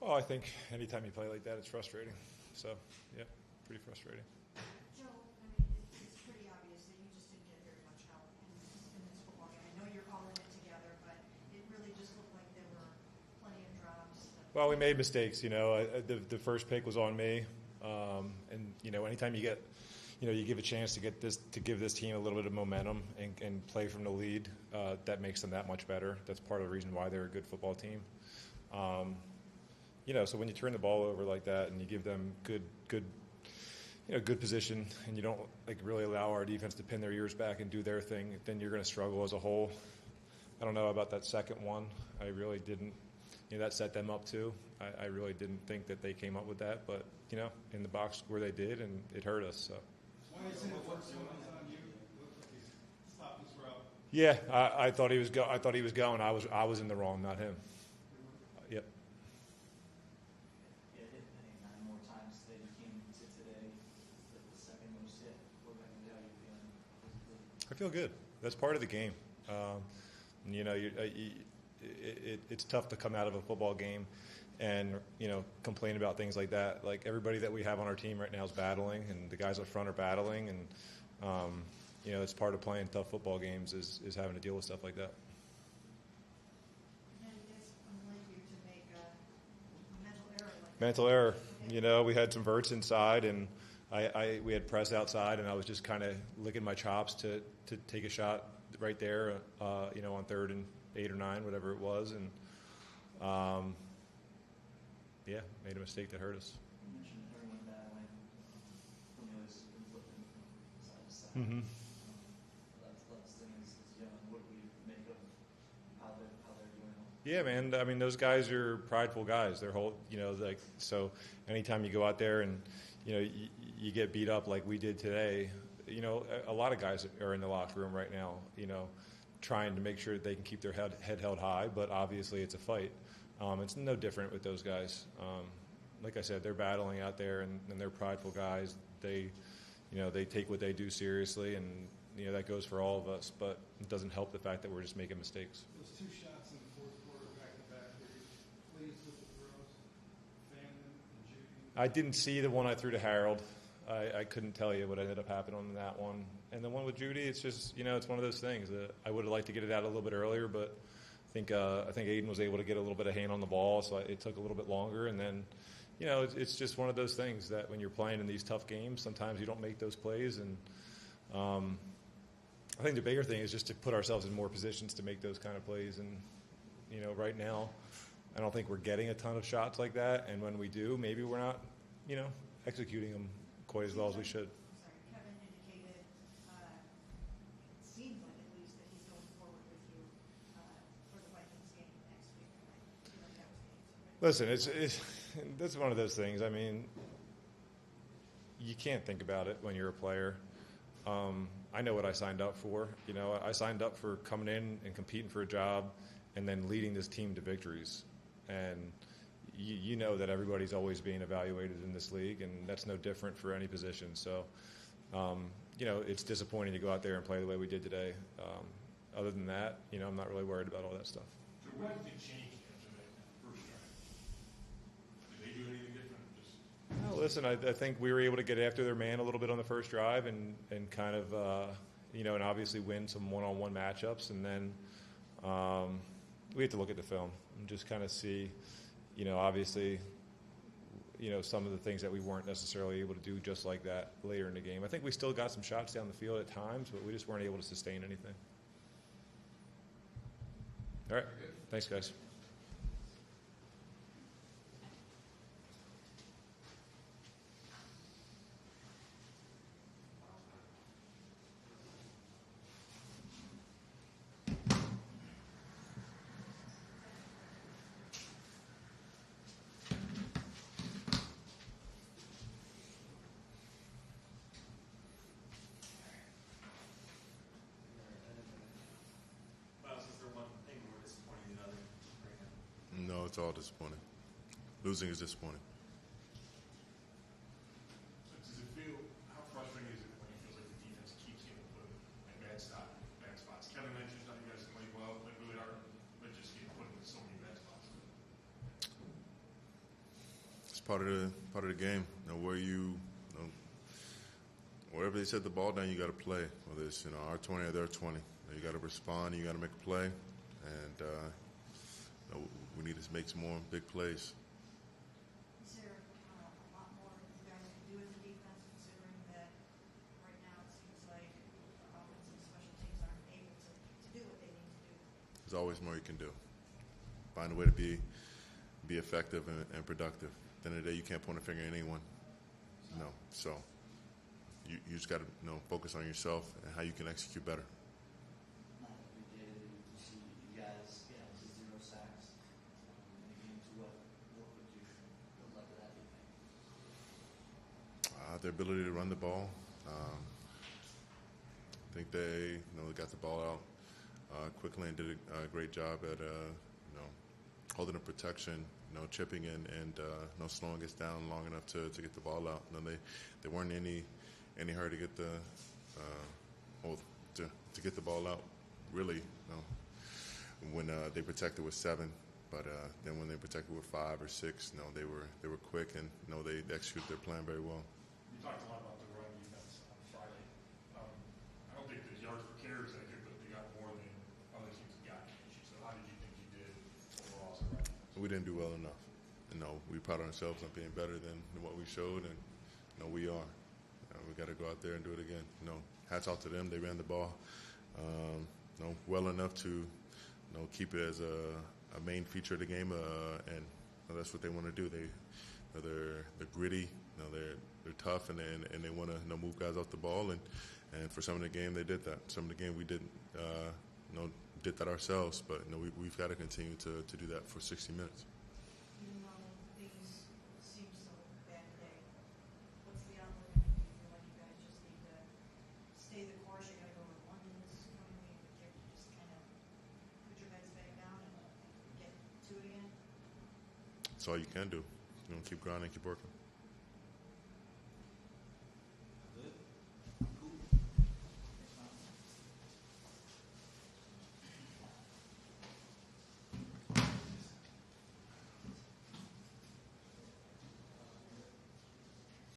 Oh, I think anytime you play like that, it's frustrating. So, yeah, pretty frustrating. Joe, I mean, it's pretty obvious that you just didn't get very much help in this football game. I know you're all in it together, but it really just looked like there were plenty of drops. Well, we made mistakes. The first pick was on me, and anytime you get, you give a chance to give this team a little bit of momentum and play from the lead, that makes them that much better. That's part of the reason why they're a good football team. So when you turn the ball over like that and you give them good position, and you don't really allow our defense to pin their ears back and do their thing, then you're going to struggle as a whole. I don't know about that second one. I really didn't. That set them up too. I really didn't think that they came up with that, but in the box where they did, and it hurt us. So. Why is it what's on you? Stop this route. Yeah, I thought he was I thought he was going. I was in the wrong, not him. Yep. It hit 9 more times today. You came to today the second most hit. What about you? How you feeling? I feel good. That's part of the game. It's tough to come out of a football game and complain about things like that. Like, everybody that we have on our team right now is battling, and the guys up front are battling, and it's part of playing tough football games is having to deal with stuff like that. Mental error. We had some verts inside, and we had press outside, and I was just kind of licking my chops to take a shot right there, on 3rd and 8 or 9, whatever it was, and made a mistake that hurt us. You mentioned everyone battling. Myles flipping from side to side. Mm-hmm. That's things young. What do we make of how they're doing? Yeah, man. I mean, those guys are prideful guys. They're so anytime you go out there and you get beat up like we did today, a lot of guys are in the locker room right now, trying to make sure that they can keep their head held high, but obviously it's a fight. It's no different with those guys. Like I said, they're battling out there, and they're prideful guys. They take what they do seriously, and that goes for all of us. But it doesn't help the fact that we're just making mistakes. Those 2 shots in the fourth quarter, back to back, were you pleased with the throws, Fannin and Judy? I didn't see the one I threw to Harold. I couldn't tell you what ended up happening on that one. And the one with Judy, it's just it's one of those things that I would have liked to get it out a little bit earlier, but I think Aiden was able to get a little bit of hand on the ball, so it took a little bit longer. And then, it's just one of those things that when you're playing in these tough games, sometimes you don't make those plays. And I think the bigger thing is just to put ourselves in more positions to make those kind of plays. And, right now, I don't think we're getting a ton of shots like that. And when we do, maybe we're not, executing them quite as well as we should. Kevin indicated, it seems like at least, that he's going forward with you for the Vikings game next week. Listen, it's that's one of those things. I mean, you can't think about it when you're a player. I know what I signed up for. I signed up for coming in and competing for a job and then leading this team to victories. And you know that everybody's always being evaluated in this league, and that's no different for any position. So, it's disappointing to go out there and play the way we did today. Other than that, I'm not really worried about all that stuff. So what did they change after that first drive? Did they do anything different? Well, listen, I think we were able to get after their man a little bit on the first drive and kind of, and obviously win some one-on-one matchups. And then we have to look at the film and just kind of see, obviously, some of the things that we weren't necessarily able to do just like that later in the game. I think we still got some shots down the field at times, but we just weren't able to sustain anything. All right. Thanks, guys. No, it's all disappointing. Losing is disappointing. So does it feel, how frustrating is it when it feels like the defense keeps getting put in bad spots? Kevin mentioned how you guys played well, played really hard, but just getting put in so many bad spots. part of the game. Wherever they set the ball down, you got to play. Whether it's our 20 or their 20, you got to respond. You got to make a play, and we need to make some more big plays. Is there a lot more you guys can do in the defense, considering that right now it seems like offense and special teams aren't able to do what they need to do? There's always more you can do. Find a way to be effective and productive. At the end of the day, you can't point a finger at anyone. No. So you just got to focus on yourself and how you can execute better. Not every day that you see you guys, to 0 sacks in the game. To what led to that, do you think? Their ability to run the ball. I think they got the ball out quickly and did a great job at holding the protection, chipping in and slowing us down long enough to get the ball out. They weren't in any hurry to get the to get the ball out. Really, when they protected with 7, but then when they protected with 5 or 6, they were quick and they executed their plan very well. You talked a lot about the run defense on Friday. I don't think the yards per carry is that good, but they got more than other teams have gotten against you. So how did you think you did overall as a run defense? We didn't do well enough. We pride ourselves on being better than what we showed, and we are. We got to go out there and do it again. Hats off to them. They ran the ball well enough to keep it as a main feature of the game, and that's what they want to do. They're gritty. They're tough, and they want to move guys off the ball. And for some of the game, they did that. Some of the game, we didn't did that ourselves. But we've got to continue to do that for 60 minutes. Even though things seem so bad today, what's the outlook? Do you feel like you guys just need to stay the course? You got to go with London this coming week. You have to just kind of put your heads back down and get to it again. That's all you can do. Keep grinding, keep working.